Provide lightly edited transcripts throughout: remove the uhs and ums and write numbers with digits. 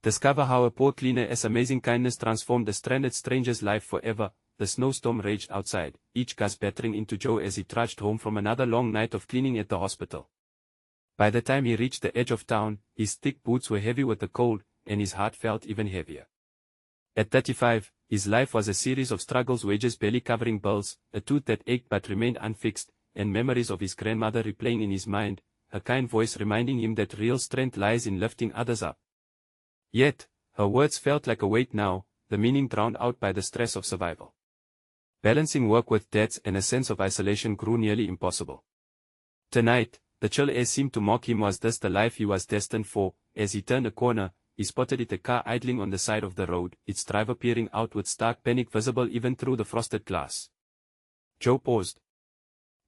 Discover how a poor cleaner's amazing kindness transformed a stranded stranger's life forever. The snowstorm raged outside, each gust battering into Joe as he trudged home from another long night of cleaning at the hospital. By the time he reached the edge of town, his thick boots were heavy with the cold, and his heart felt even heavier. At 35, his life was a series of struggles, wages barely covering bills, a tooth that ached but remained unfixed, and memories of his grandmother replaying in his mind, her kind voice reminding him that real strength lies in lifting others up. Yet, her words felt like a weight now, the meaning drowned out by the stress of survival. Balancing work with debts and a sense of isolation grew nearly impossible. Tonight, the chill air seemed to mock him. Was this the life he was destined for? As he turned a corner, he spotted a car idling on the side of the road, its driver peering out with stark panic visible even through the frosted glass. Joe paused.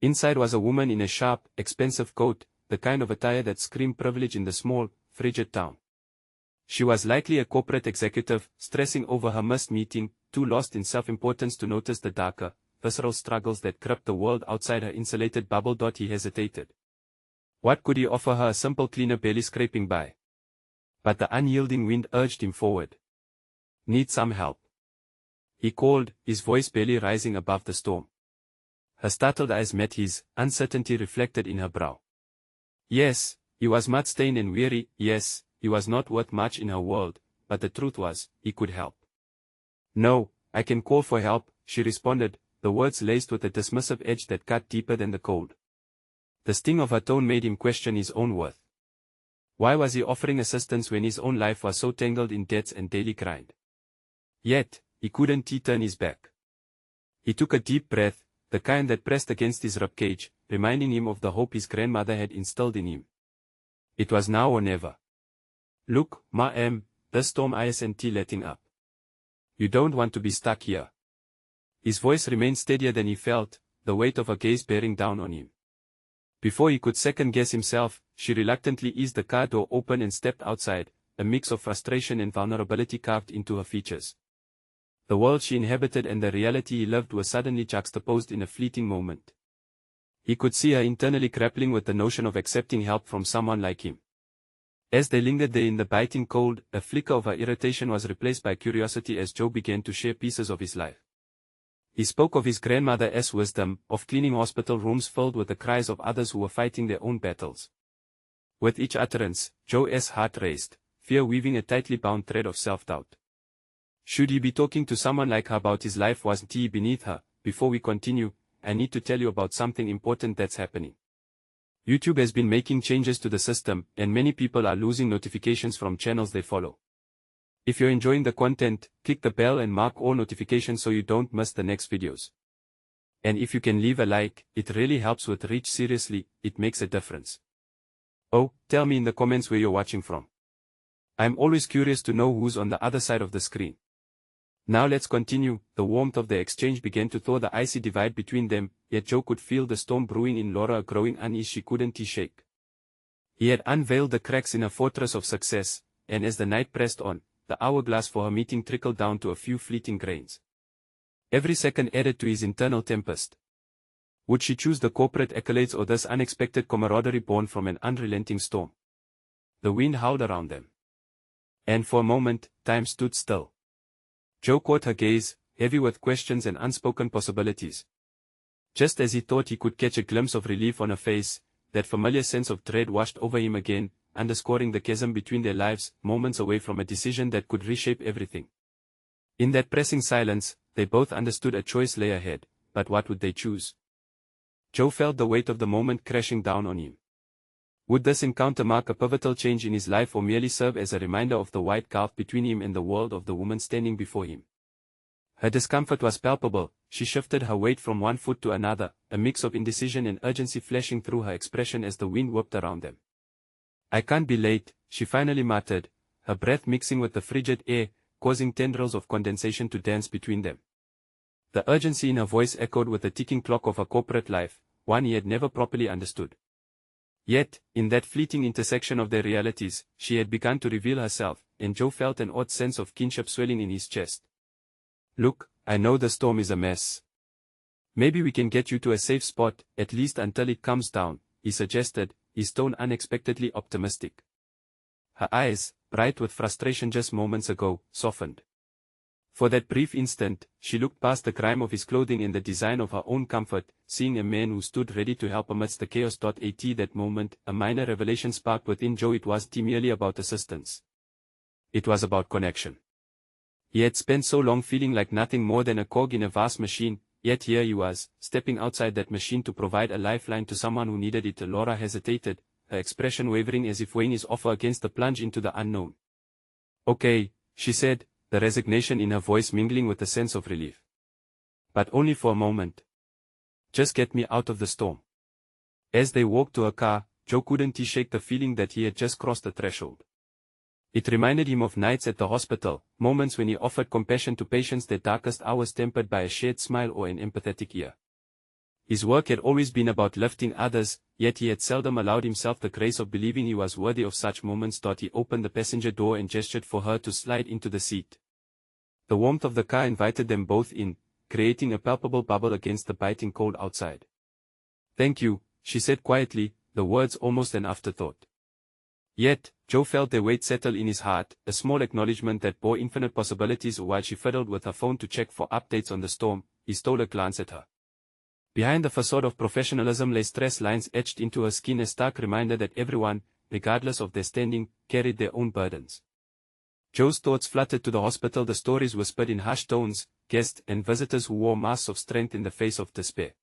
Inside was a woman in a sharp, expensive coat, the kind of attire that screamed privilege in the small, frigid town. She was likely a corporate executive, stressing over her missed meeting, too lost in self-importance to notice the darker, visceral struggles that gripped the world outside her insulated bubble. He hesitated. What could he offer her? A simple cleaner barely scraping by. But the unyielding wind urged him forward. Need some help? He called, his voice barely rising above the storm. Her startled eyes met his, uncertainty reflected in her brow. Yes, he was mud-stained and weary, yes, he was not worth much in her world, but the truth was, he could help. No, I can call for help, she responded, the words laced with a dismissive edge that cut deeper than the cold. The sting of her tone made him question his own worth. Why was he offering assistance when his own life was so tangled in debts and daily grind? Yet, he couldn't turn his back. He took a deep breath, the kind that pressed against his ribcage, reminding him of the hope his grandmother had instilled in him. It was now or never. Look, ma'am, this storm isn't letting up. You don't want to be stuck here. His voice remained steadier than he felt, the weight of her gaze bearing down on him. Before he could second-guess himself, she reluctantly eased the car door open and stepped outside, a mix of frustration and vulnerability carved into her features. The world she inhabited and the reality he lived were suddenly juxtaposed in a fleeting moment. He could see her internally grappling with the notion of accepting help from someone like him. As they lingered there in the biting cold, a flicker of her irritation was replaced by curiosity as Joe began to share pieces of his life. He spoke of his grandmother's wisdom, of cleaning hospital rooms filled with the cries of others who were fighting their own battles. With each utterance, Joe's heart raced, fear weaving a tightly bound thread of self-doubt. Should he be talking to someone like her about his life? Wasn't he beneath her? Before we continue, I need to tell you about something important that's happening. YouTube has been making changes to the system, and many people are losing notifications from channels they follow. If you're enjoying the content, click the bell and mark all notifications so you don't miss the next videos. And if you can leave a like, it really helps with reach. Seriously, it makes a difference. Oh, tell me in the comments where you're watching from. I'm always curious to know who's on the other side of the screen. Now let's continue. The warmth of the exchange began to thaw the icy divide between them, yet Joe could feel the storm brewing in Laura, a growing unease she couldn't shake. He had unveiled the cracks in a fortress of success, and as the night pressed on, the hourglass for her meeting trickled down to a few fleeting grains. Every second added to his internal tempest. Would she choose the corporate accolades or this unexpected camaraderie born from an unrelenting storm? The wind howled around them. And for a moment, time stood still. Joe caught her gaze, heavy with questions and unspoken possibilities. Just as he thought he could catch a glimpse of relief on her face, that familiar sense of dread washed over him again, underscoring the chasm between their lives, moments away from a decision that could reshape everything. In that pressing silence, they both understood a choice lay ahead, but what would they choose? Joe felt the weight of the moment crashing down on him. Would this encounter mark a pivotal change in his life or merely serve as a reminder of the wide gulf between him and the world of the woman standing before him? Her discomfort was palpable. She shifted her weight from one foot to another, a mix of indecision and urgency flashing through her expression as the wind whipped around them. I can't be late, she finally muttered, her breath mixing with the frigid air, causing tendrils of condensation to dance between them. The urgency in her voice echoed with the ticking clock of her corporate life, one he had never properly understood. Yet, in that fleeting intersection of their realities, she had begun to reveal herself, and Joe felt an odd sense of kinship swelling in his chest. Look, I know the storm is a mess. Maybe we can get you to a safe spot, at least until it calms down, he suggested, his tone unexpectedly optimistic. Her eyes, bright with frustration just moments ago, softened. For that brief instant, she looked past the crime of his clothing and the design of her own comfort, seeing a man who stood ready to help amidst the chaos. At that moment, a minor revelation sparked within Joe. It wasn't merely about assistance. It was about connection. He had spent so long feeling like nothing more than a cog in a vast machine, yet here he was, stepping outside that machine to provide a lifeline to someone who needed it. Laura hesitated, her expression wavering as if weighing his offer against the plunge into the unknown. "Okay," she said, the resignation in her voice mingling with a sense of relief. "But only for a moment. Just get me out of the storm." As they walked to her car, Joe couldn't shake the feeling that he had just crossed the threshold. It reminded him of nights at the hospital, moments when he offered compassion to patients, their darkest hours tempered by a shared smile or an empathetic ear. His work had always been about lifting others, yet he had seldom allowed himself the grace of believing he was worthy of such moments. He opened the passenger door and gestured for her to slide into the seat. The warmth of the car invited them both in, creating a palpable bubble against the biting cold outside. "Thank you," she said quietly, the words almost an afterthought. Yet, Joe felt their weight settle in his heart, a small acknowledgement that bore infinite possibilities. While she fiddled with her phone to check for updates on the storm, he stole a glance at her. Behind the facade of professionalism lay stress lines etched into her skin, a stark reminder that everyone, regardless of their standing, carried their own burdens. Joe's thoughts fluttered to the hospital, the stories whispered in hushed tones, guests and visitors who wore masks of strength in the face of despair.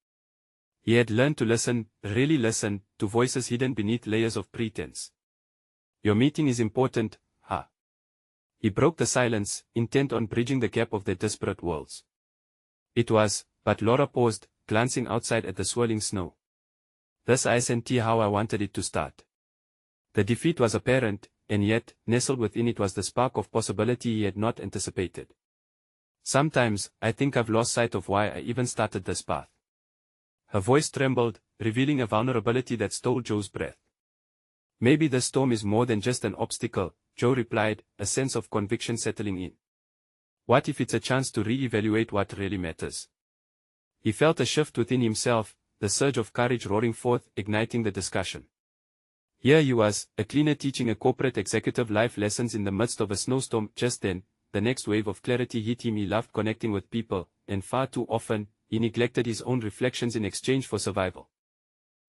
He had learned to listen, really listen, to voices hidden beneath layers of pretense. "Your meeting is important, huh?" He broke the silence, intent on bridging the gap of their disparate worlds. "It was," but Laura paused, glancing outside at the swirling snow. "This isn't how I wanted it to start." The defeat was apparent, and yet, nestled within it was the spark of possibility he had not anticipated. "Sometimes, I think I've lost sight of why I even started this path." Her voice trembled, revealing a vulnerability that stole Joe's breath. "Maybe the storm is more than just an obstacle," Joe replied, a sense of conviction settling in. "What if it's a chance to re-evaluate what really matters?" He felt a shift within himself, the surge of courage roaring forth, igniting the discussion. Here he was, a cleaner teaching a corporate executive life lessons in the midst of a snowstorm. Just then, the next wave of clarity hit him. He loved connecting with people, and far too often, he neglected his own reflections in exchange for survival.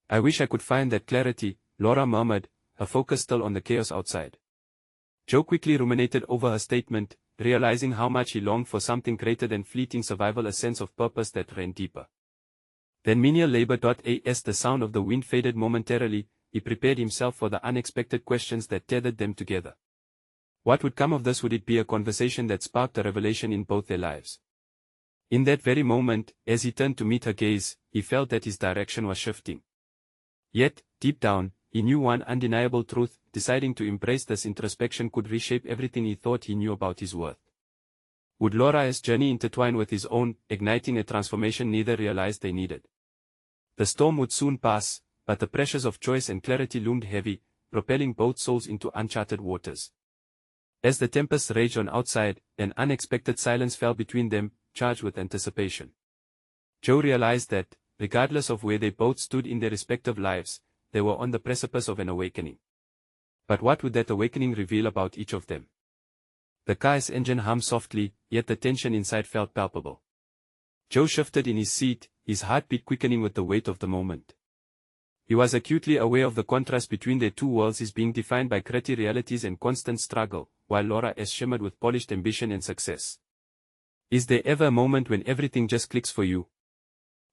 "I wish I could find that clarity," Laura murmured, her focus still on the chaos outside. Joe quickly ruminated over her statement, realizing how much he longed for something greater than fleeting survival, a sense of purpose that ran deeper. Then menial labor. As the sound of the wind faded momentarily, he prepared himself for the unexpected questions that tethered them together. What would come of this? Would it be a conversation that sparked a revelation in both their lives? In that very moment, as he turned to meet her gaze, he felt that his direction was shifting. Yet, deep down, he knew one undeniable truth: deciding to embrace this introspection could reshape everything he thought he knew about his worth. Would Laura's journey intertwine with his own, igniting a transformation neither realized they needed? The storm would soon pass, but the pressures of choice and clarity loomed heavy, propelling both souls into uncharted waters. As the tempest raged on outside, an unexpected silence fell between them, charged with anticipation. Joe realized that, regardless of where they both stood in their respective lives, they were on the precipice of an awakening. But what would that awakening reveal about each of them? The car's engine hummed softly, yet the tension inside felt palpable. Joe shifted in his seat, his heartbeat quickening with the weight of the moment. He was acutely aware of the contrast between their two worlds, his being defined by gritty realities and constant struggle, while Laura's shimmered with polished ambition and success. "Is there ever a moment when everything just clicks for you?"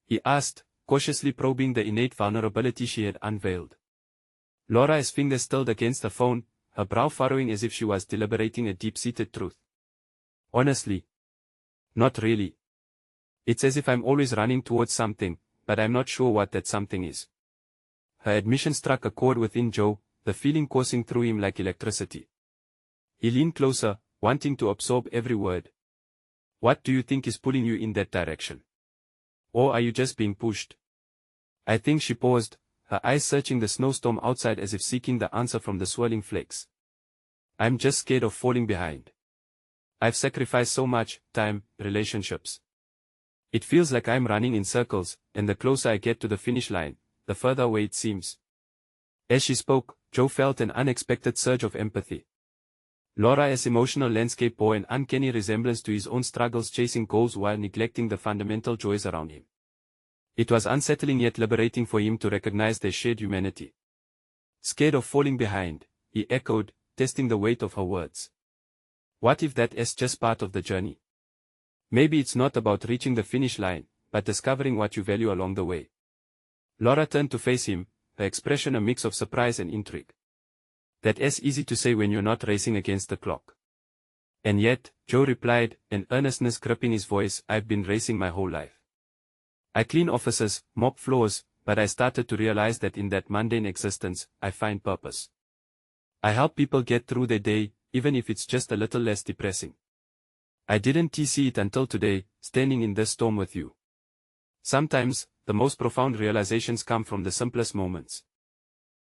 he asked, cautiously probing the innate vulnerability she had unveiled. Laura's fingers stilled against the phone, her brow furrowing as if she was deliberating a deep-seated truth. "Honestly, not really. It's as if I'm always running towards something, but I'm not sure what that something is." Her admission struck a chord within Joe, the feeling coursing through him like electricity. He leaned closer, wanting to absorb every word. "What do you think is pulling you in that direction? Or are you just being pushed?" "I think," she paused, her eyes searching the snowstorm outside as if seeking the answer from the swirling flakes. "I'm just scared of falling behind. I've sacrificed so much, time, relationships. It feels like I'm running in circles, and the closer I get to the finish line, the further away it seems." As she spoke, Joe felt an unexpected surge of empathy. Laura's emotional landscape bore an uncanny resemblance to his own struggles chasing goals while neglecting the fundamental joys around him. It was unsettling yet liberating for him to recognize their shared humanity. Scared of falling behind, he echoed, testing the weight of her words. What if that is just part of the journey? Maybe it's not about reaching the finish line, but discovering what you value along the way. Laura turned to face him, her expression a mix of surprise and intrigue. That is easy to say when you're not racing against the clock. And yet, Joe replied, an earnestness gripping his voice, I've been racing my whole life. I clean offices, mop floors, but I started to realize that in that mundane existence, I find purpose. I help people get through their day, even if it's just a little less depressing. I didn't see it until today, standing in this storm with you. Sometimes, the most profound realizations come from the simplest moments.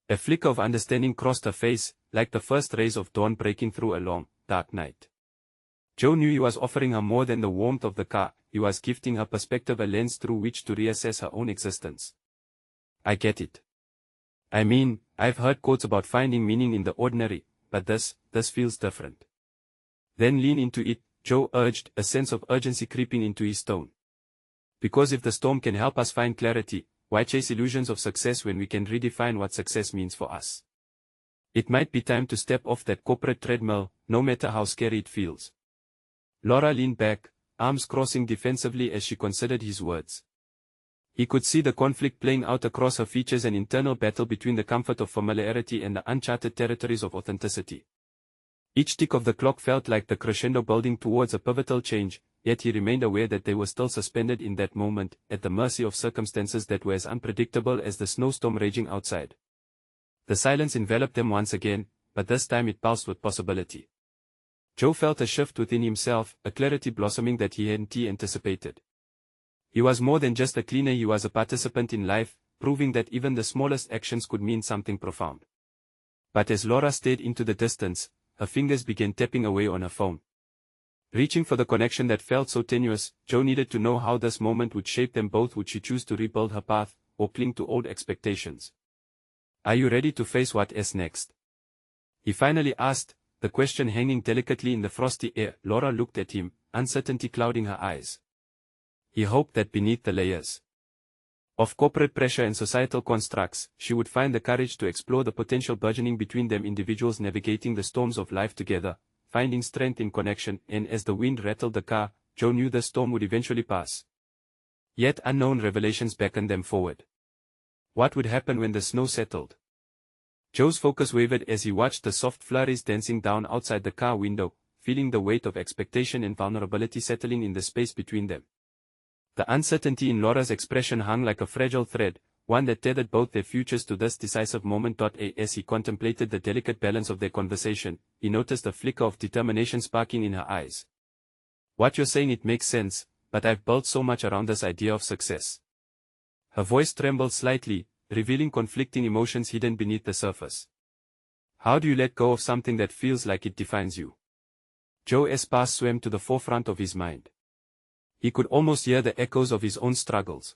A flicker of understanding crossed her face, like the first rays of dawn breaking through a long, dark night. Joe knew he was offering her more than the warmth of the car, he was gifting her perspective a lens through which to reassess her own existence. I get it. I mean, I've heard quotes about finding meaning in the ordinary, but this feels different. Then lean into it, Joe urged, a sense of urgency creeping into his tone. Because if the storm can help us find clarity, why chase illusions of success when we can redefine what success means for us? It might be time to step off that corporate treadmill, no matter how scary it feels. Laura leaned back, arms crossing defensively as she considered his words. He could see the conflict playing out across her features, an internal battle between the comfort of familiarity and the uncharted territories of authenticity. Each tick of the clock felt like the crescendo building towards a pivotal change, yet he remained aware that they were still suspended in that moment, at the mercy of circumstances that were as unpredictable as the snowstorm raging outside. The silence enveloped them once again, but this time it pulsed with possibility. Joe felt a shift within himself, a clarity blossoming that he hadn't anticipated. He was more than just a cleaner, he was a participant in life, proving that even the smallest actions could mean something profound. But as Laura stared into the distance, her fingers began tapping away on her phone. Reaching for the connection that felt so tenuous, Joe needed to know how this moment would shape them both. Would she choose to rebuild her path, or cling to old expectations? Are you ready to face what is next? He finally asked, the question hanging delicately in the frosty air. Laura looked at him, uncertainty clouding her eyes. He hoped that beneath the layers of corporate pressure and societal constructs, she would find the courage to explore the potential burgeoning between them, individuals navigating the storms of life together, finding strength in connection. And as the wind rattled the car, Joe knew the storm would eventually pass. Yet unknown revelations beckoned them forward. What would happen when the snow settled? Joe's focus wavered as he watched the soft flurries dancing down outside the car window, feeling the weight of expectation and vulnerability settling in the space between them. The uncertainty in Laura's expression hung like a fragile thread, one that tethered both their futures to this decisive moment. As he contemplated the delicate balance of their conversation, he noticed a flicker of determination sparking in her eyes. What you're saying, it makes sense, but I've built so much around this idea of success. Her voice trembled slightly, revealing conflicting emotions hidden beneath the surface. How do you let go of something that feels like it defines you? Joe's past swam to the forefront of his mind. He could almost hear the echoes of his own struggles.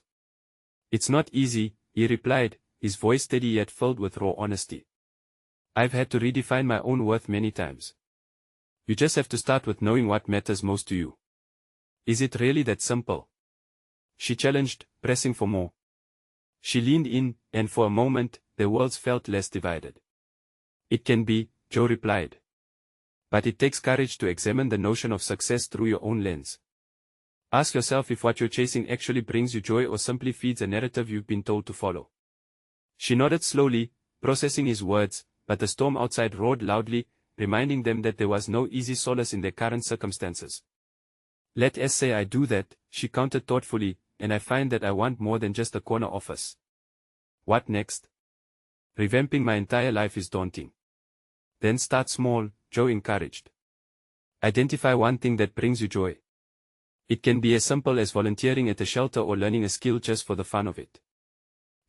It's not easy, he replied, his voice steady yet filled with raw honesty. I've had to redefine my own worth many times. You just have to start with knowing what matters most to you. Is it really that simple? She challenged, pressing for more. She leaned in, and for a moment, their worlds felt less divided. It can be, Joe replied. But it takes courage to examine the notion of success through your own lens. Ask yourself if what you're chasing actually brings you joy or simply feeds a narrative you've been told to follow. She nodded slowly, processing his words, but the storm outside roared loudly, reminding them that there was no easy solace in their current circumstances. Let us say I do that, she countered thoughtfully, and I find that I want more than just a corner office. What next? Revamping my entire life is daunting. Then start small, Joe encouraged. Identify one thing that brings you joy. It can be as simple as volunteering at a shelter or learning a skill just for the fun of it.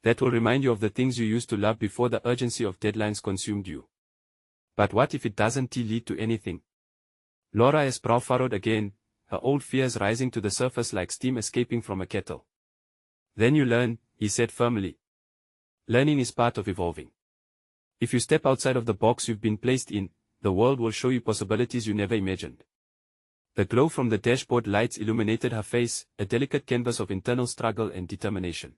That will remind you of the things you used to love before the urgency of deadlines consumed you. But what if it doesn't lead to anything? Laura's brow furrowed again, her old fears rising to the surface like steam escaping from a kettle. Then you learn, he said firmly. Learning is part of evolving. If you step outside of the box you've been placed in, the world will show you possibilities you never imagined. The glow from the dashboard lights illuminated her face, a delicate canvas of internal struggle and determination.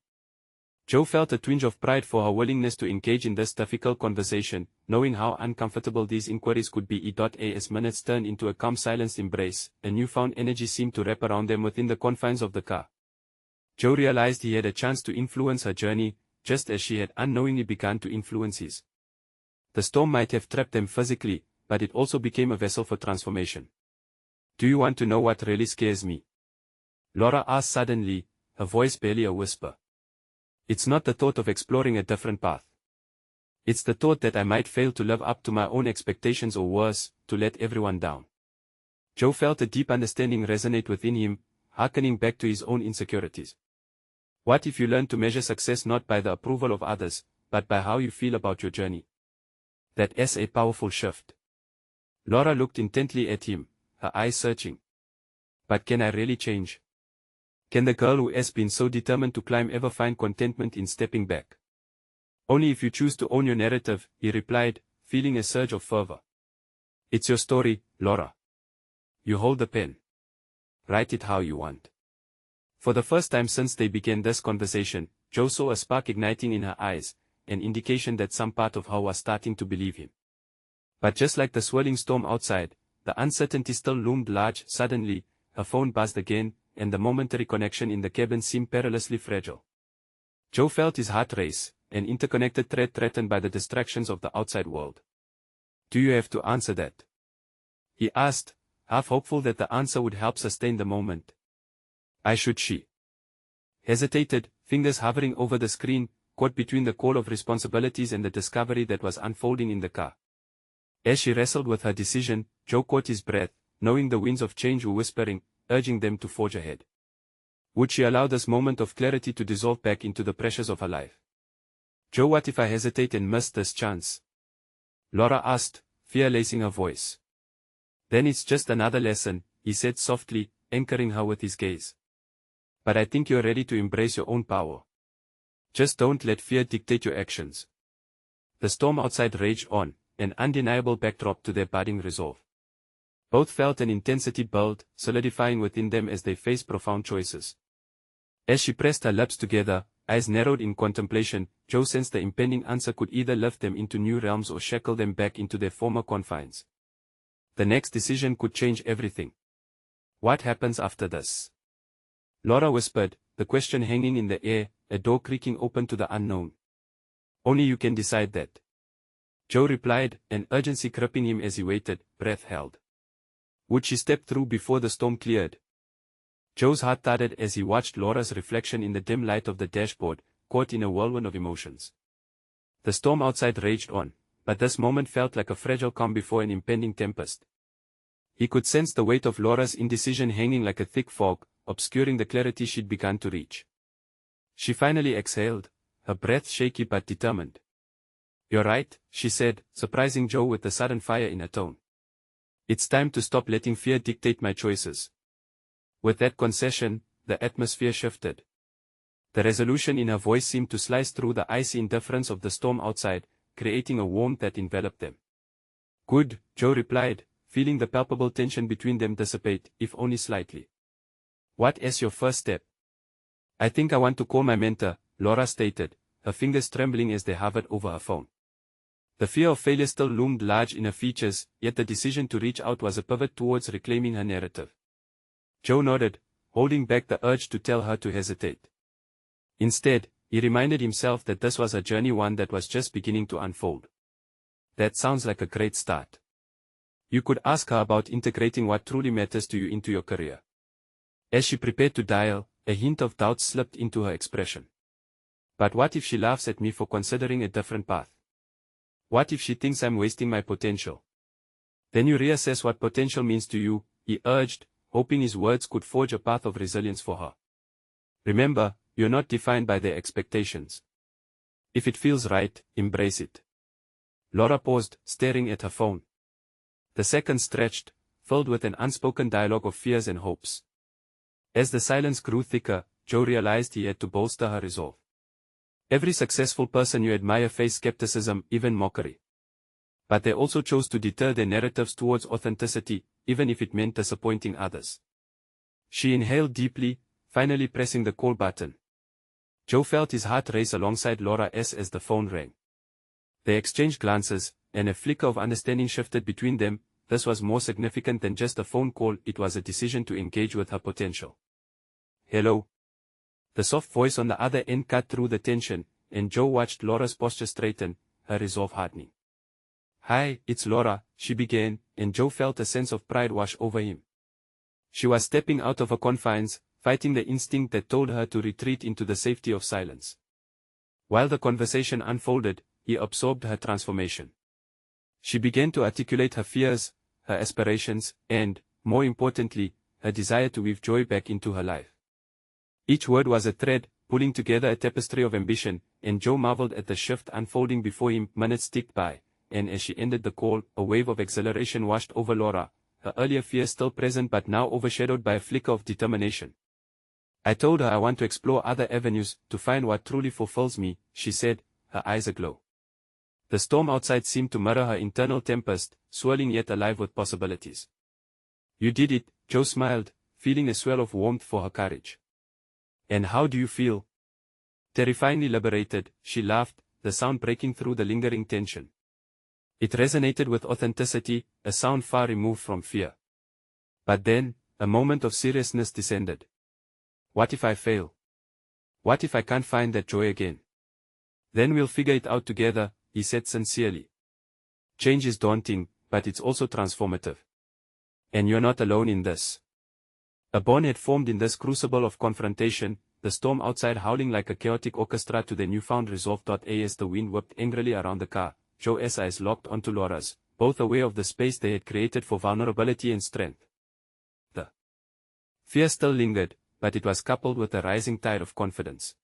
Jo felt a twinge of pride for her willingness to engage in this difficult conversation, knowing how uncomfortable these inquiries could be. As minutes turned into a calm silenced embrace, a newfound energy seemed to wrap around them within the confines of the car. Jo realized he had a chance to influence her journey, just as she had unknowingly begun to influence his. The storm might have trapped them physically, but it also became a vessel for transformation. Do you want to know what really scares me? Laura asked suddenly, her voice barely a whisper. It's not the thought of exploring a different path. It's the thought that I might fail to live up to my own expectations or worse, to let everyone down. Jo felt a deep understanding resonate within him, harkening back to his own insecurities. What if you learn to measure success not by the approval of others, but by how you feel about your journey? That's a powerful shift. Laura looked intently at him, her eyes searching. But can I really change? Can the girl who has been so determined to climb ever find contentment in stepping back? Only if you choose to own your narrative, he replied, feeling a surge of fervor. It's your story, Laura. You hold the pen. Write it how you want. For the first time since they began this conversation, Jo saw a spark igniting in her eyes, an indication that some part of her was starting to believe him. But just like the swirling storm outside, the uncertainty still loomed large. Suddenly, her phone buzzed again, and the momentary connection in the cabin seemed perilously fragile. Jo felt his heart race, an interconnected thread threatened by the distractions of the outside world. Do you have to answer that? He asked, half hopeful that the answer would help sustain the moment. She hesitated, fingers hovering over the screen, caught between the call of responsibilities and the discovery that was unfolding in the car. As she wrestled with her decision, Jo caught his breath, knowing the winds of change were whispering, urging them to forge ahead. Would she allow this moment of clarity to dissolve back into the pressures of her life? Jo, what if I hesitate and miss this chance? Laura asked, fear lacing her voice. Then it's just another lesson, he said softly, anchoring her with his gaze. But I think you're ready to embrace your own power. Just don't let fear dictate your actions. The storm outside raged on, an undeniable backdrop to their budding resolve. Both felt an intensity build, solidifying within them as they faced profound choices. As she pressed her lips together, eyes narrowed in contemplation, Jo sensed the impending answer could either lift them into new realms or shackle them back into their former confines. The next decision could change everything. What happens after this? Laura whispered, the question hanging in the air, a door creaking open to the unknown. Only you can decide that. Jo replied, an urgency gripping him as he waited, breath held. Would she step through before the storm cleared? Jo's heart thudded as he watched Laura's reflection in the dim light of the dashboard, caught in a whirlwind of emotions. The storm outside raged on, but this moment felt like a fragile calm before an impending tempest. He could sense the weight of Laura's indecision hanging like a thick fog, obscuring the clarity she'd begun to reach. She finally exhaled, her breath shaky but determined. You're right, she said, surprising Jo with the sudden fire in her tone. It's time to stop letting fear dictate my choices. With that concession, the atmosphere shifted. The resolution in her voice seemed to slice through the icy indifference of the storm outside, creating a warmth that enveloped them. Good, Jo replied, feeling the palpable tension between them dissipate, if only slightly. What is your first step? I think I want to call my mentor, Laura stated, her fingers trembling as they hovered over her phone. The fear of failure still loomed large in her features, yet the decision to reach out was a pivot towards reclaiming her narrative. Jo nodded, holding back the urge to tell her to hesitate. Instead, he reminded himself that this was a journey, one that was just beginning to unfold. That sounds like a great start. You could ask her about integrating what truly matters to you into your career. As she prepared to dial, a hint of doubt slipped into her expression. But what if she laughs at me for considering a different path? What if she thinks I'm wasting my potential? Then you reassess what potential means to you, he urged, hoping his words could forge a path of resilience for her. Remember, you're not defined by their expectations. If it feels right, embrace it. Laura paused, staring at her phone. The seconds stretched, filled with an unspoken dialogue of fears and hopes. As the silence grew thicker, Jo realized he had to bolster her resolve. Every successful person you admire faced skepticism, even mockery. But they also chose to deter their narratives towards authenticity, even if it meant disappointing others. She inhaled deeply, finally pressing the call button. Joe felt his heart race alongside Laura's as the phone rang. They exchanged glances, and a flicker of understanding shifted between them. This was more significant than just a phone call, it was a decision to engage with her potential. "Hello." The soft voice on the other end cut through the tension, and Joe watched Laura's posture straighten, her resolve hardening. "Hi, it's Laura," she began, and Joe felt a sense of pride wash over him. She was stepping out of her confines, fighting the instinct that told her to retreat into the safety of silence. While the conversation unfolded, he absorbed her transformation. She began to articulate her fears, her aspirations, and, more importantly, her desire to weave joy back into her life. Each word was a thread, pulling together a tapestry of ambition, and Joe marveled at the shift unfolding before him. Minutes ticked by, and as she ended the call, a wave of exhilaration washed over Laura, her earlier fears still present but now overshadowed by a flicker of determination. "I told her I want to explore other avenues, to find what truly fulfills me," she said, her eyes aglow. The storm outside seemed to mirror her internal tempest, swirling yet alive with possibilities. "You did it," Joe smiled, feeling a swell of warmth for her courage. "And how do you feel?" Terrifyingly liberated, she laughed, the sound breaking through the lingering tension. It resonated with authenticity, a sound far removed from fear. But then, a moment of seriousness descended. "What if I fail? What if I can't find that joy again?" "Then we'll figure it out together," he said sincerely. "Change is daunting, but it's also transformative. And you're not alone in this." A bond had formed in this crucible of confrontation, the storm outside howling like a chaotic orchestra to their newfound resolve. As the wind whipped angrily around the car, Joe's eyes locked onto Laura's, both aware of the space they had created for vulnerability and strength. The fear still lingered, but it was coupled with a rising tide of confidence.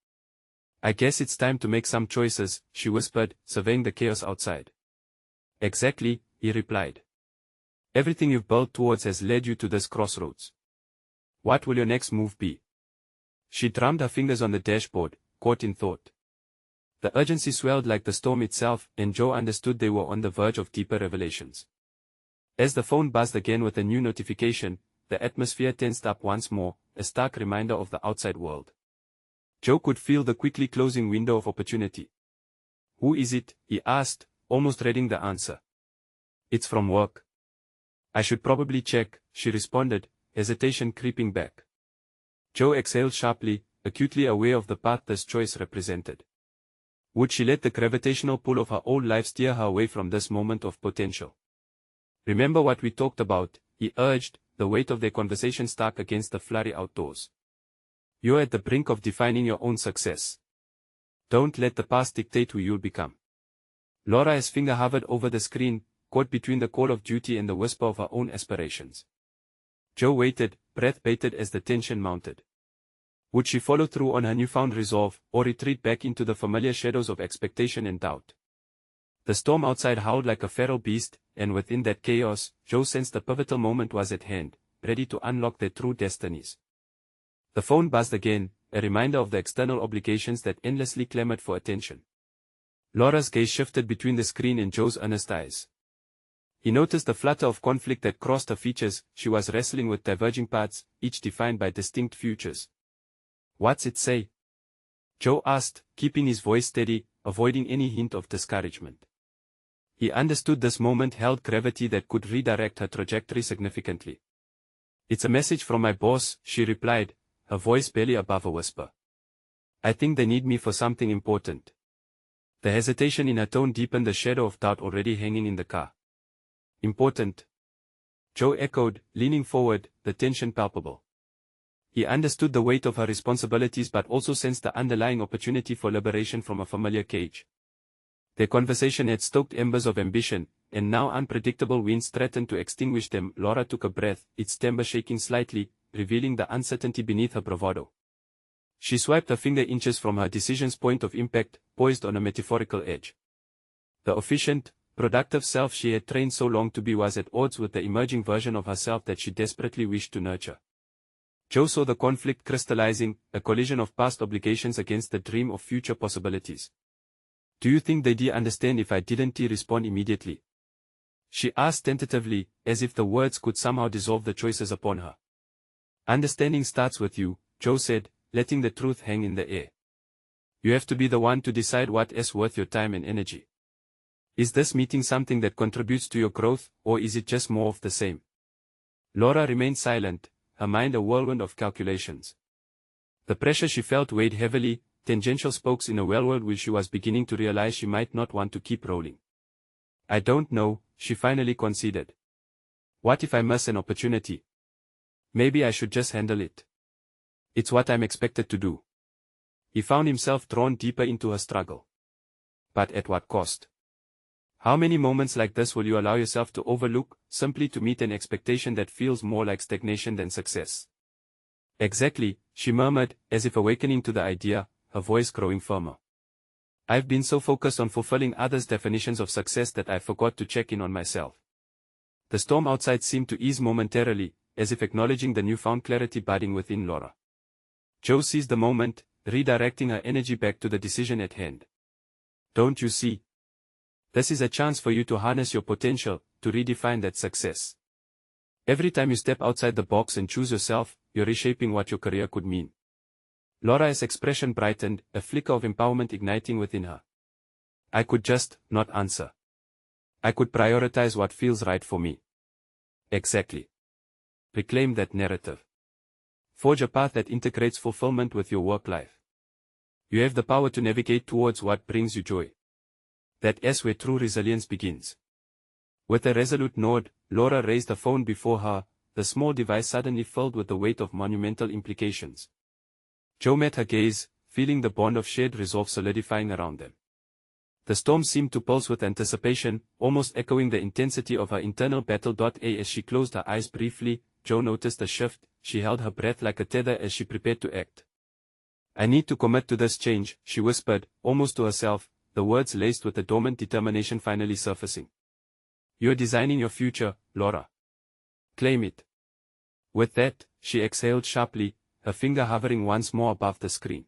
"I guess it's time to make some choices," she whispered, surveying the chaos outside. "Exactly," he replied. "Everything you've built towards has led you to this crossroads. What will your next move be?" She drummed her fingers on the dashboard, caught in thought. The urgency swelled like the storm itself, and Joe understood they were on the verge of deeper revelations. As the phone buzzed again with a new notification, the atmosphere tensed up once more, a stark reminder of the outside world. Joe could feel the quickly closing window of opportunity. "Who is it?" he asked, almost dreading the answer. "It's from work." "I should probably check," she responded, hesitation creeping back. Joe exhaled sharply, acutely aware of the path this choice represented. Would she let the gravitational pull of her old life steer her away from this moment of potential? "Remember what we talked about," he urged, the weight of their conversation stark against the flurry outdoors. "You're at the brink of defining your own success. Don't let the past dictate who you'll become." Laura's finger hovered over the screen, caught between the call of duty and the whisper of her own aspirations. Joe waited, breath bated as the tension mounted. Would she follow through on her newfound resolve, or retreat back into the familiar shadows of expectation and doubt? The storm outside howled like a feral beast, and within that chaos, Joe sensed the pivotal moment was at hand, ready to unlock their true destinies. The phone buzzed again, a reminder of the external obligations that endlessly clamored for attention. Laura's gaze shifted between the screen and Joe's earnest eyes. He noticed the flutter of conflict that crossed her features. She was wrestling with diverging paths, each defined by distinct futures. "What's it say?" Joe asked, keeping his voice steady, avoiding any hint of discouragement. He understood this moment held gravity that could redirect her trajectory significantly. "It's a message from my boss," she replied, her voice barely above a whisper. "I think they need me for something important." The hesitation in her tone deepened the shadow of doubt already hanging in the car. "Important?" Joe echoed, leaning forward, the tension palpable. He understood the weight of her responsibilities but also sensed the underlying opportunity for liberation from a familiar cage. Their conversation had stoked embers of ambition, and now unpredictable winds threatened to extinguish them. Laura took a breath, its timbre shaking slightly, revealing the uncertainty beneath her bravado. She swiped her finger inches from her decision's point of impact, poised on a metaphorical edge. The efficient, productive self she had trained so long to be was at odds with the emerging version of herself that she desperately wished to nurture. Joe saw the conflict crystallizing, a collision of past obligations against the dream of future possibilities. "Do you think they'd understand if I didn't respond immediately?" She asked tentatively, as if the words could somehow dissolve the choices upon her. Understanding starts with you, Joe said, letting the truth hang in the air. You have to be the one to decide what is worth your time and energy. Is this meeting something that contributes to your growth, or is it just more of the same? Laura remained silent, her mind a whirlwind of calculations. The pressure she felt weighed heavily, tangential spokes in a wheel which she was beginning to realize she might not want to keep rolling. I don't know, she finally conceded. What if I miss an opportunity? Maybe I should just handle it. It's what I'm expected to do. He found himself drawn deeper into her struggle. But at what cost? How many moments like this will you allow yourself to overlook, simply to meet an expectation that feels more like stagnation than success? Exactly, she murmured, as if awakening to the idea, her voice growing firmer. I've been so focused on fulfilling others' definitions of success that I forgot to check in on myself. The storm outside seemed to ease momentarily, as if acknowledging the newfound clarity budding within Laura. Joe seized the moment, redirecting her energy back to the decision at hand. Don't you see? This is a chance for you to harness your potential, to redefine that success. Every time you step outside the box and choose yourself, you're reshaping what your career could mean. Laura's expression brightened, a flicker of empowerment igniting within her. I could just not answer. I could prioritize what feels right for me. Exactly. Reclaim that narrative. Forge a path that integrates fulfillment with your work life. You have the power to navigate towards what brings you joy. That is where true resilience begins. With a resolute nod, Laura raised the phone before her, the small device suddenly filled with the weight of monumental implications. Joe met her gaze, feeling the bond of shared resolve solidifying around them. The storm seemed to pulse with anticipation, almost echoing the intensity of her internal battle. As she closed her eyes briefly, Joe noticed a shift. She held her breath like a tether as she prepared to act. I need to commit to this change, she whispered, almost to herself, the words laced with a dormant determination finally surfacing. You're designing your future, Laura. Claim it. With that, she exhaled sharply, her finger hovering once more above the screen.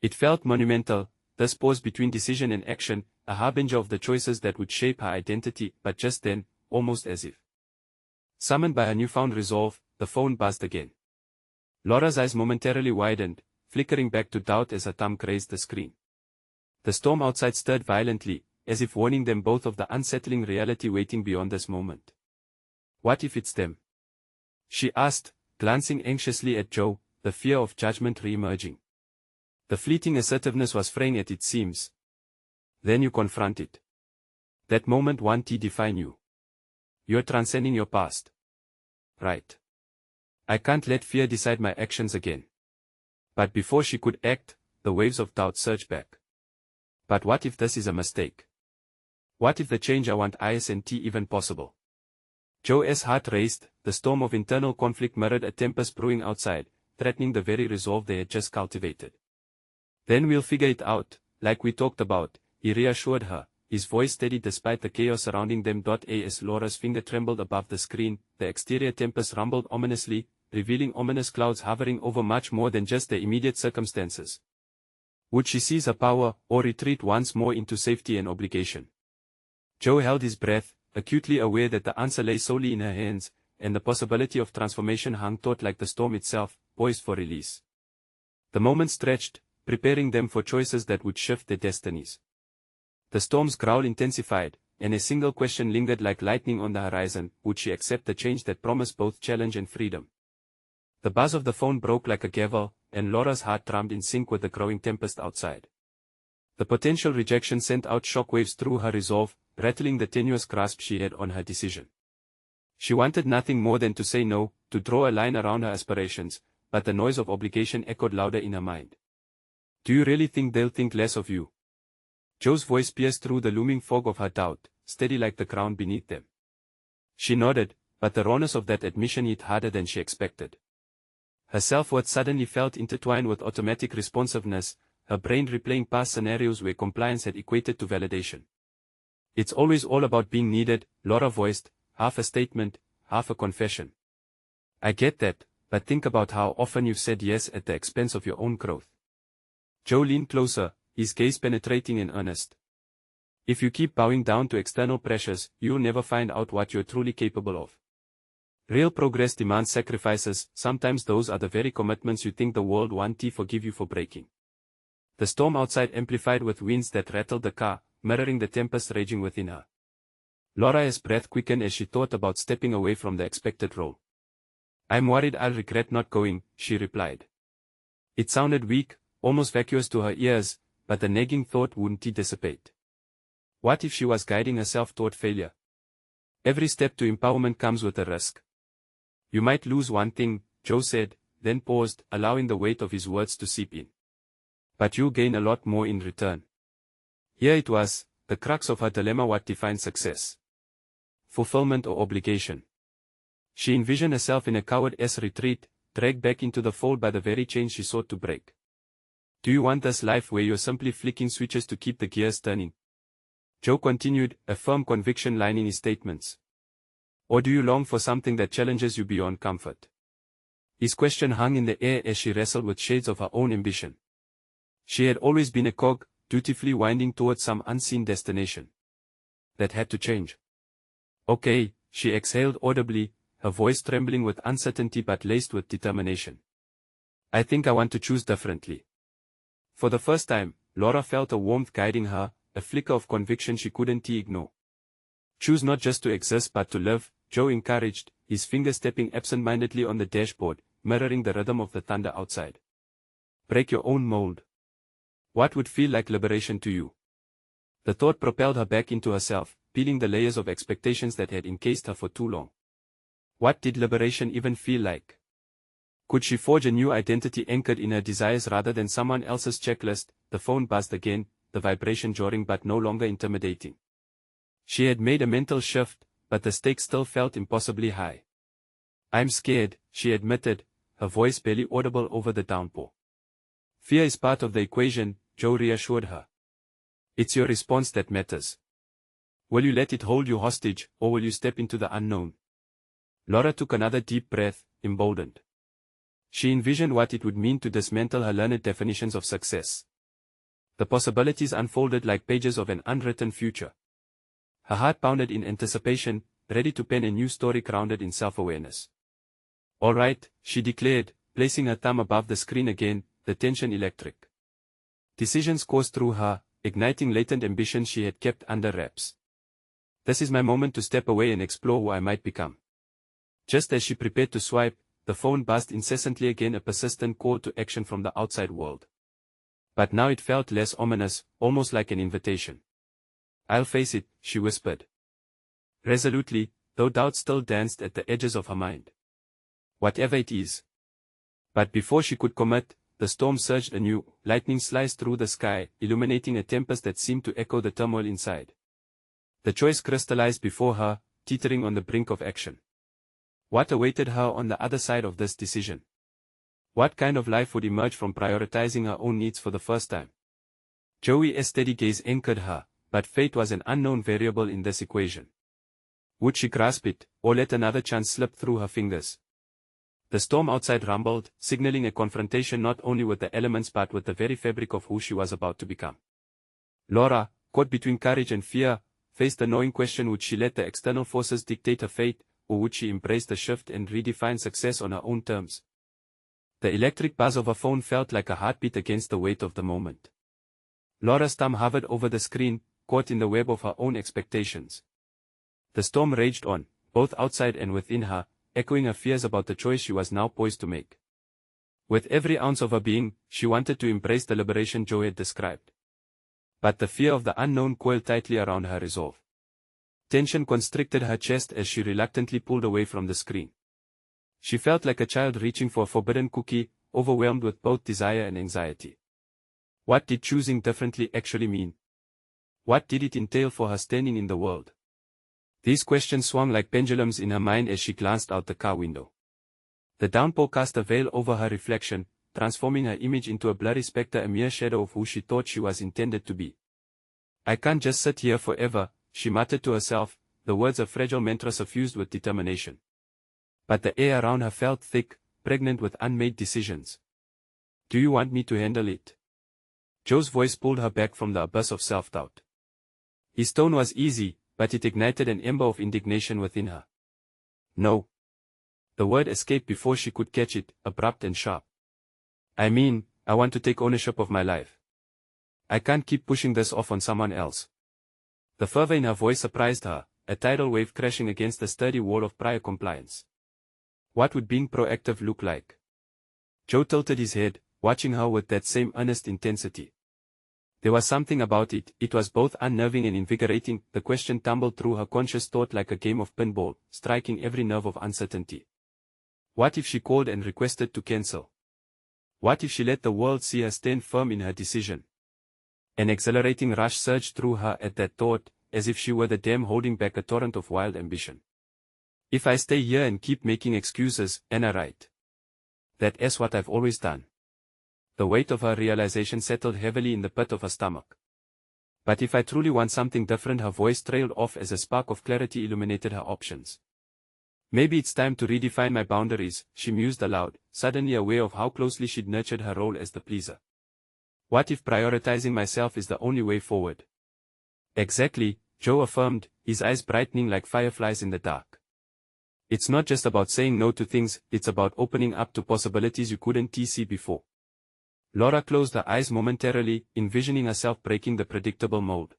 It felt monumental, this pause between decision and action, a harbinger of the choices that would shape her identity, but just then, almost as if summoned by her newfound resolve, the phone buzzed again. Laura's eyes momentarily widened, flickering back to doubt as her thumb grazed the screen. The storm outside stirred violently, as if warning them both of the unsettling reality waiting beyond this moment. What if it's them? She asked, glancing anxiously at Joe, the fear of judgment re-emerging. The fleeting assertiveness was fraying at its seams. Then you confront it. That moment won't define you. You're transcending your past. Right. I can't let fear decide my actions again. But before she could act, the waves of doubt surged back. But what if this is a mistake? What if the change I want isn't even possible? Joe's heart raced, the storm of internal conflict mirrored a tempest brewing outside, threatening the very resolve they had just cultivated. Then we'll figure it out, like we talked about, he reassured her, his voice steady despite the chaos surrounding them. As Laura's finger trembled above the screen, the exterior tempest rumbled ominously, revealing ominous clouds hovering over much more than just the immediate circumstances. Would she seize her power, or retreat once more into safety and obligation? Joe held his breath, acutely aware that the answer lay solely in her hands, and the possibility of transformation hung taut like the storm itself, poised for release. The moment stretched, preparing them for choices that would shift their destinies. The storm's growl intensified, and a single question lingered like lightning on the horizon: would she accept the change that promised both challenge and freedom? The buzz of the phone broke like a gavel, and Laura's heart drummed in sync with the growing tempest outside. The potential rejection sent out shockwaves through her resolve, rattling the tenuous grasp she had on her decision. She wanted nothing more than to say no, to draw a line around her aspirations, but the noise of obligation echoed louder in her mind. Do you really think they'll think less of you? Joe's voice pierced through the looming fog of her doubt, steady like the ground beneath them. She nodded, but the rawness of that admission hit harder than she expected. Her self-worth suddenly felt intertwined with automatic responsiveness, her brain replaying past scenarios where compliance had equated to validation. It's always all about being needed, Laura voiced, half a statement, half a confession. I get that, but think about how often you've said yes at the expense of your own growth. Joe leaned closer, his gaze penetrating and earnest. If you keep bowing down to external pressures, you'll never find out what you're truly capable of. Real progress demands sacrifices. Sometimes those are the very commitments you think the world won't forgive you for breaking. The storm outside amplified with winds that rattled the car, mirroring the tempest raging within her. Laura's breath quickened as she thought about stepping away from the expected role. "I'm worried I'll regret not going," she replied. It sounded weak, almost vacuous to her ears, but the nagging thought wouldn't dissipate. What if she was guiding herself toward failure? Every step to empowerment comes with a risk. "You might lose one thing," Joe said, then paused, allowing the weight of his words to seep in. "But you'll gain a lot more in return." Here it was, the crux of her dilemma: what defines success? Fulfillment or obligation? She envisioned herself in a coward-esque retreat, dragged back into the fold by the very chains she sought to break. Do you want this life where you're simply flicking switches to keep the gears turning? Joe continued, a firm conviction lining his statements. Or do you long for something that challenges you beyond comfort? His question hung in the air as she wrestled with shades of her own ambition. She had always been a cog, dutifully winding towards some unseen destination. That had to change. Okay, she exhaled audibly, her voice trembling with uncertainty but laced with determination. I think I want to choose differently. For the first time, Laura felt a warmth guiding her, a flicker of conviction she couldn't ignore. Choose not just to exist but to live, Joe encouraged, his fingers stepping absent-mindedly on the dashboard, mirroring the rhythm of the thunder outside. Break your own mold. What would feel like liberation to you? The thought propelled her back into herself, peeling the layers of expectations that had encased her for too long. What did liberation even feel like? Could she forge a new identity anchored in her desires rather than someone else's checklist? The phone buzzed again, the vibration jarring but no longer intimidating. She had made a mental shift, but the stakes still felt impossibly high. I'm scared, she admitted, her voice barely audible over the downpour. Fear is part of the equation, Joe reassured her. It's your response that matters. Will you let it hold you hostage, or will you step into the unknown? Laura took another deep breath, emboldened. She envisioned what it would mean to dismantle her learned definitions of success. The possibilities unfolded like pages of an unwritten future. Her heart pounded in anticipation, ready to pen a new story grounded in self-awareness. All right, she declared, placing her thumb above the screen again, the tension electric. Decisions coursed through her, igniting latent ambitions she had kept under wraps. This is my moment to step away and explore who I might become. Just as she prepared to swipe, the phone buzzed incessantly again, a persistent call to action from the outside world. But now it felt less ominous, almost like an invitation. I'll face it, she whispered. Resolutely, though doubt still danced at the edges of her mind. Whatever it is. But before she could commit, the storm surged anew, lightning sliced through the sky, illuminating a tempest that seemed to echo the turmoil inside. The choice crystallized before her, teetering on the brink of action. What awaited her on the other side of this decision? What kind of life would emerge from prioritizing her own needs for the first time? Joey's steady gaze anchored her, but fate was an unknown variable in this equation. Would she grasp it, or let another chance slip through her fingers? The storm outside rumbled, signaling a confrontation not only with the elements but with the very fabric of who she was about to become. Laura, caught between courage and fear, faced the gnawing question: would she let the external forces dictate her fate, or would she embrace the shift and redefine success on her own terms? The electric buzz of her phone felt like a heartbeat against the weight of the moment. Laura's thumb hovered over the screen, caught in the web of her own expectations. The storm raged on, both outside and within her, echoing her fears about the choice she was now poised to make. With every ounce of her being, she wanted to embrace the liberation Joe had described. But the fear of the unknown coiled tightly around her resolve. Tension constricted her chest as she reluctantly pulled away from the screen. She felt like a child reaching for a forbidden cookie, overwhelmed with both desire and anxiety. What did choosing differently actually mean? What did it entail for her standing in the world? These questions swung like pendulums in her mind as she glanced out the car window. The downpour cast a veil over her reflection, transforming her image into a blurry specter, a mere shadow of who she thought she was intended to be. I can't just sit here forever, she muttered to herself, the words a fragile mantra suffused with determination. But the air around her felt thick, pregnant with unmade decisions. Do you want me to handle it? Joe's voice pulled her back from the abyss of self-doubt. His tone was easy, but it ignited an ember of indignation within her. No. The word escaped before she could catch it, abrupt and sharp. I mean, I want to take ownership of my life. I can't keep pushing this off on someone else. The fervor in her voice surprised her, a tidal wave crashing against the sturdy wall of prior compliance. What would being proactive look like? Joe tilted his head, watching her with that same earnest intensity. There was something about it, it was both unnerving and invigorating. The question tumbled through her conscious thought like a game of pinball, striking every nerve of uncertainty. What if she called and requested to cancel? What if she let the world see her stand firm in her decision? An exhilarating rush surged through her at that thought, as if she were the dam holding back a torrent of wild ambition. If I stay here and keep making excuses, Anna, right? That's what I've always done. The weight of her realization settled heavily in the pit of her stomach. But if I truly want something different, her voice trailed off as a spark of clarity illuminated her options. Maybe it's time to redefine my boundaries, she mused aloud, suddenly aware of how closely she'd nurtured her role as the pleaser. What if prioritizing myself is the only way forward? Exactly, Joe affirmed, his eyes brightening like fireflies in the dark. It's not just about saying no to things, it's about opening up to possibilities you couldn't see before. Laura closed her eyes momentarily, envisioning herself breaking the predictable mold.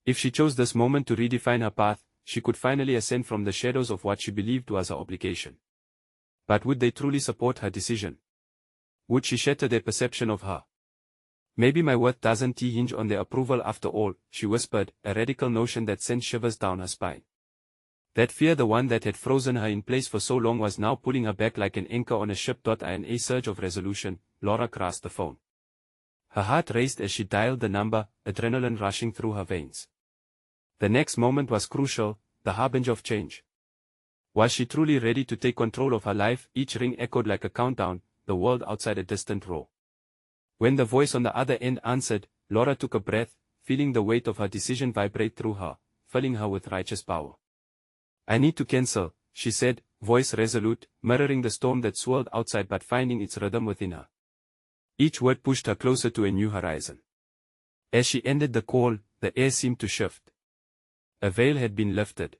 If she chose this moment to redefine her path, she could finally ascend from the shadows of what she believed was her obligation. But would they truly support her decision? Would she shatter their perception of her? Maybe my worth doesn't hinge on their approval after all, she whispered, a radical notion that sent shivers down her spine. That fear, the one that had frozen her in place for so long, was now pulling her back like an anchor on a ship. In a surge of resolution, Laura grasped the phone. Her heart raced as she dialed the number, adrenaline rushing through her veins. The next moment was crucial, the harbinger of change. Was she truly ready to take control of her life? Each ring echoed like a countdown, the world outside a distant roar. When the voice on the other end answered, Laura took a breath, feeling the weight of her decision vibrate through her, filling her with righteous power. I need to cancel, she said, voice resolute, mirroring the storm that swirled outside but finding its rhythm within her. Each word pushed her closer to a new horizon. As she ended the call, the air seemed to shift. A veil had been lifted.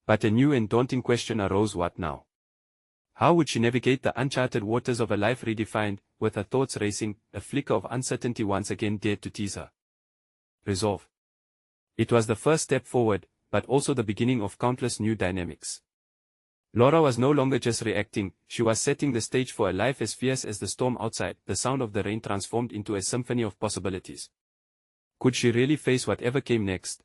But a new and daunting question arose: what now? How would she navigate the uncharted waters of a life redefined? With her thoughts racing, a flicker of uncertainty once again dared to tease her. Resolve. It was the first step forward, but also the beginning of countless new dynamics. Laura was no longer just reacting, she was setting the stage for a life as fierce as the storm outside. The sound of the rain transformed into a symphony of possibilities. Could she really face whatever came next?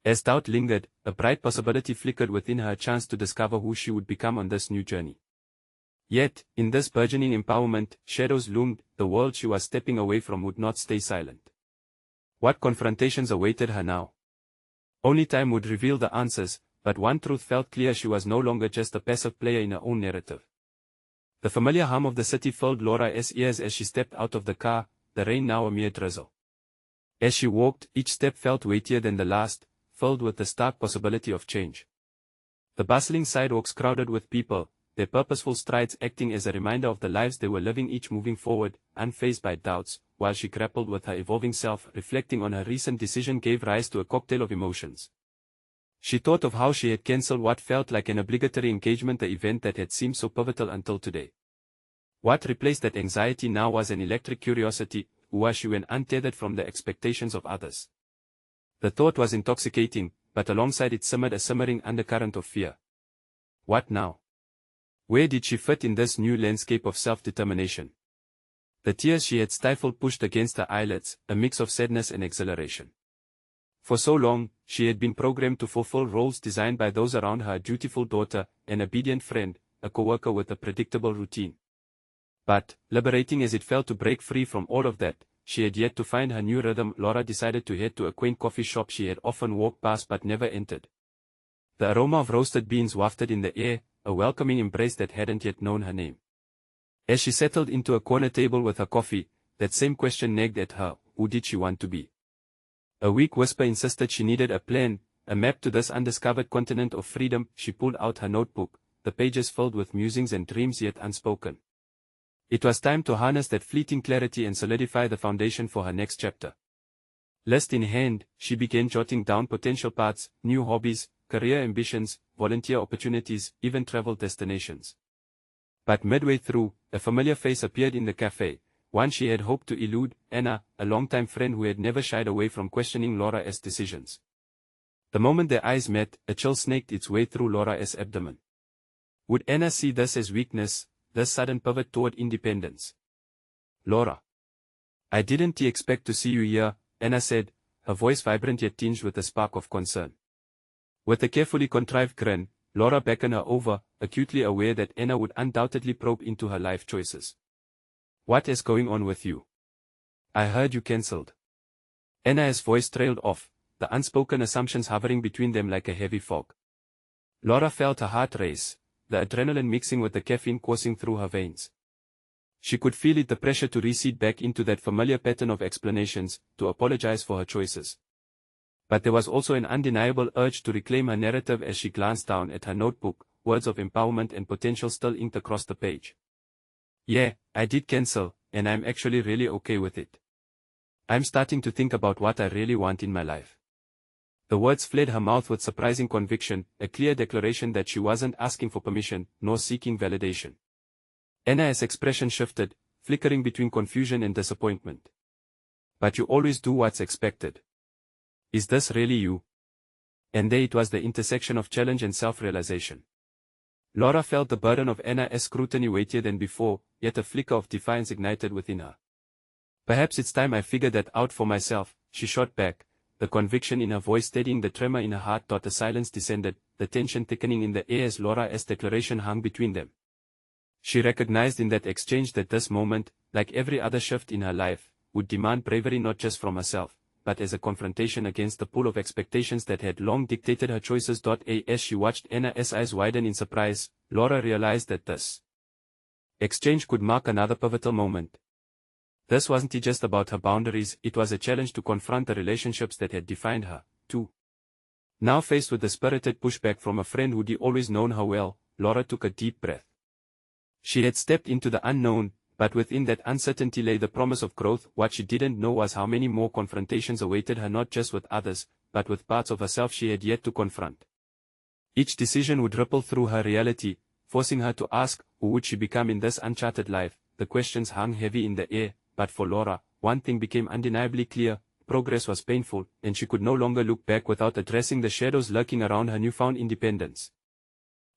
As doubt lingered, a bright possibility flickered within her, a chance to discover who she would become on this new journey. Yet, in this burgeoning empowerment, shadows loomed. The world she was stepping away from would not stay silent. What confrontations awaited her now? Only time would reveal the answers, but one truth felt clear: she was no longer just a passive player in her own narrative. The familiar hum of the city filled Laura's ears as she stepped out of the car, the rain now a mere drizzle. As she walked, each step felt weightier than the last, filled with the stark possibility of change. The bustling sidewalks crowded with people, their purposeful strides acting as a reminder of the lives they were living, each moving forward, unfazed by doubts. While she grappled with her evolving self, reflecting on her recent decision gave rise to a cocktail of emotions. She thought of how she had cancelled what felt like an obligatory engagement, the event that had seemed so pivotal until today. What replaced that anxiety now was an electric curiosity: who was she when untethered from the expectations of others? The thought was intoxicating, but alongside it simmered a simmering undercurrent of fear. What now? Where did she fit in this new landscape of self-determination? The tears she had stifled pushed against her eyelids, a mix of sadness and exhilaration. For so long, she had been programmed to fulfill roles designed by those around her: a dutiful daughter, an obedient friend, a co-worker with a predictable routine. But, liberating as it felt to break free from all of that, she had yet to find her new rhythm. Laura decided to head to a quaint coffee shop she had often walked past but never entered. The aroma of roasted beans wafted in the air, a welcoming embrace that hadn't yet known her name. As she settled into a corner table with her coffee, that same question nagged at her: who did she want to be? A weak whisper insisted she needed a plan, a map to this undiscovered continent of freedom. She pulled out her notebook, the pages filled with musings and dreams yet unspoken. It was time to harness that fleeting clarity and solidify the foundation for her next chapter. List in hand, she began jotting down potential paths, new hobbies, career ambitions, volunteer opportunities, even travel destinations. But midway through, a familiar face appeared in the cafe, one she had hoped to elude, Anna, a longtime friend who had never shied away from questioning Laura's decisions. The moment their eyes met, a chill snaked its way through Laura's abdomen. Would Anna see this as weakness, this sudden pivot toward independence? Laura. I didn't expect to see you here, Anna said, her voice vibrant yet tinged with a spark of concern. With a carefully contrived grin, Laura beckoned her over, acutely aware that Anna would undoubtedly probe into her life choices. What is going on with you? I heard you cancelled. Anna's voice trailed off, the unspoken assumptions hovering between them like a heavy fog. Laura felt her heart race, the adrenaline mixing with the caffeine coursing through her veins. She could feel it, the pressure to recede back into that familiar pattern of explanations, to apologize for her choices. But there was also an undeniable urge to reclaim her narrative as she glanced down at her notebook, words of empowerment and potential still inked across the page. Yeah, I did cancel, and I'm actually really okay with it. I'm starting to think about what I really want in my life. The words fled her mouth with surprising conviction, a clear declaration that she wasn't asking for permission, nor seeking validation. Anna's expression shifted, flickering between confusion and disappointment. But you always do what's expected. Is this really you? And there it was, the intersection of challenge and self-realization. Laura felt the burden of Anna's scrutiny weightier than before, yet a flicker of defiance ignited within her. Perhaps it's time I figured that out for myself, she shot back, the conviction in her voice steadying the tremor in her heart. The silence descended, the tension thickening in the air as Laura's declaration hung between them. She recognized in that exchange that this moment, like every other shift in her life, would demand bravery not just from herself, but as a confrontation against the pull of expectations that had long dictated her choices. As she watched Anna's eyes widen in surprise, Laura realized that this exchange could mark another pivotal moment. This wasn't just about her boundaries, it was a challenge to confront the relationships that had defined her, too. Now faced with the spirited pushback from a friend who'd always known her well, Laura took a deep breath. She had stepped into the unknown, but within that uncertainty lay the promise of growth. What she didn't know was how many more confrontations awaited her, not just with others, but with parts of herself she had yet to confront. Each decision would ripple through her reality, forcing her to ask, who would she become in this uncharted life? The questions hung heavy in the air, but for Laura, one thing became undeniably clear: progress was painful, and she could no longer look back without addressing the shadows lurking around her newfound independence.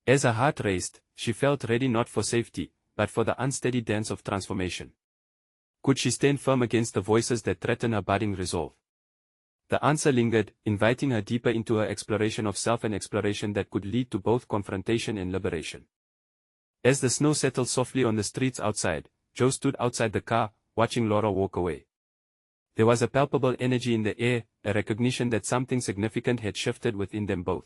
As her heart raced, she felt ready not for safety, but for the unsteady dance of transformation. Could she stand firm against the voices that threatened her budding resolve? The answer lingered, inviting her deeper into her exploration of self, an exploration that could lead to both confrontation and liberation. As the snow settled softly on the streets outside, Joe stood outside the car, watching Laura walk away. There was a palpable energy in the air, a recognition that something significant had shifted within them both.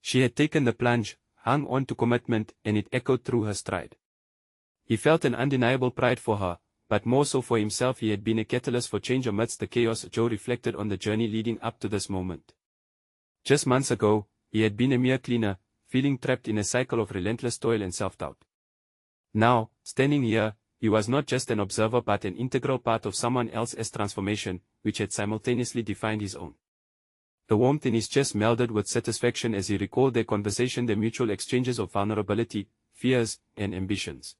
She had taken the plunge, hung on to commitment, and it echoed through her stride. He felt an undeniable pride for her, but more so for himself. He had been a catalyst for change amidst the chaos. Joe reflected on the journey leading up to this moment. Just months ago, he had been a mere cleaner, feeling trapped in a cycle of relentless toil and self-doubt. Now, standing here, he was not just an observer but an integral part of someone else's transformation, which had simultaneously defined his own. The warmth in his chest melded with satisfaction as he recalled their conversation, their mutual exchanges of vulnerability, fears, and ambitions.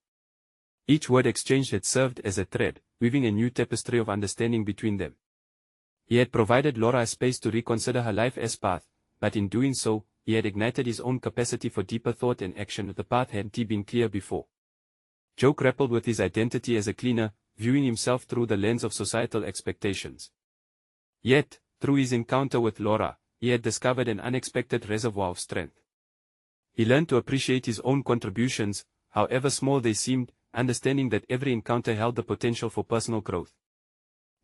Each word exchanged had served as a thread, weaving a new tapestry of understanding between them. He had provided Laura a space to reconsider her life's path, but in doing so, he had ignited his own capacity for deeper thought and action. The path hadn't been clear before. Joe grappled with his identity as a cleaner, viewing himself through the lens of societal expectations. Yet, through his encounter with Laura, he had discovered an unexpected reservoir of strength. He learned to appreciate his own contributions, however small they seemed, understanding that every encounter held the potential for personal growth.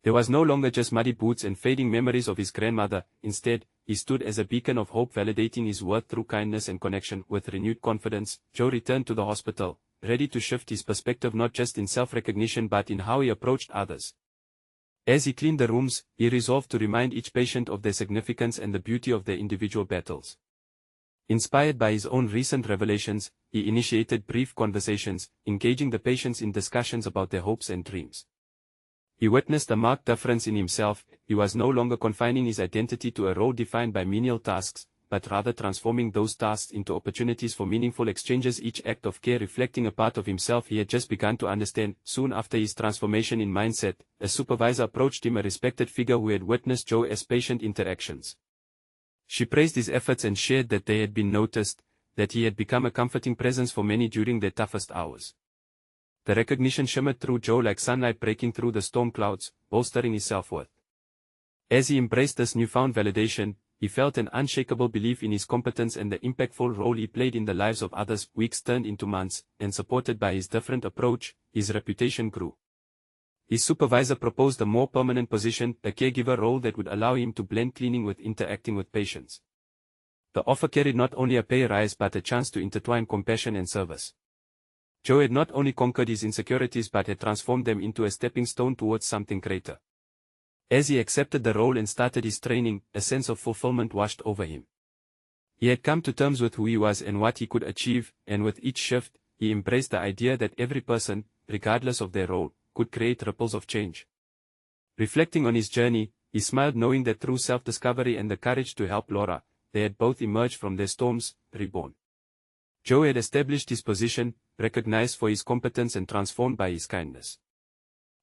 There was no longer just muddy boots and fading memories of his grandmother. Instead, he stood as a beacon of hope, validating his worth through kindness and connection. With renewed confidence, Joe returned to the hospital, ready to shift his perspective not just in self-recognition but in how he approached others. As he cleaned the rooms, he resolved to remind each patient of their significance and the beauty of their individual battles. Inspired by his own recent revelations, he initiated brief conversations, engaging the patients in discussions about their hopes and dreams. He witnessed a marked difference in himself. He was no longer confining his identity to a role defined by menial tasks, but rather transforming those tasks into opportunities for meaningful exchanges, each act of care reflecting a part of himself he had just begun to understand. Soon after his transformation in mindset, a supervisor approached him, a respected figure who had witnessed Joe's patient interactions. She praised his efforts and shared that they had been noticed, that he had become a comforting presence for many during their toughest hours. The recognition shimmered through Joe like sunlight breaking through the storm clouds, bolstering his self-worth. As he embraced this newfound validation, he felt an unshakable belief in his competence and the impactful role he played in the lives of others. Weeks turned into months, and supported by his different approach, his reputation grew. His supervisor proposed a more permanent position, a caregiver role that would allow him to blend cleaning with interacting with patients. The offer carried not only a pay rise but a chance to intertwine compassion and service. Joe had not only conquered his insecurities but had transformed them into a stepping stone towards something greater. As he accepted the role and started his training, a sense of fulfillment washed over him. He had come to terms with who he was and what he could achieve, and with each shift, he embraced the idea that every person, regardless of their role, could create ripples of change. Reflecting on his journey, he smiled knowing that through self-discovery and the courage to help Laura, they had both emerged from their storms, reborn. Joe had established his position, recognized for his competence and transformed by his kindness.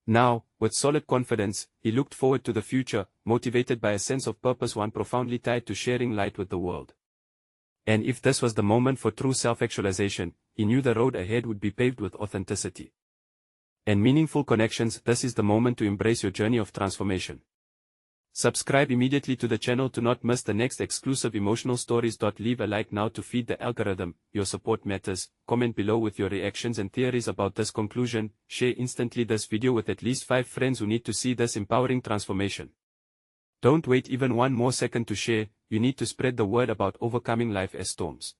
Now, with solid confidence, he looked forward to the future, motivated by a sense of purpose, one profoundly tied to sharing light with the world. And if this was the moment for true self-actualization, he knew the road ahead would be paved with authenticity and meaningful connections. This is the moment to embrace your journey of transformation. Subscribe immediately to the channel to not miss the next exclusive emotional stories. Leave a like now to feed the algorithm. Your support matters. Comment below with your reactions and theories about this conclusion. Share instantly this video with at least 5 friends who need to see this empowering transformation. Don't wait even one more second to share. You need to spread the word about overcoming life as storms.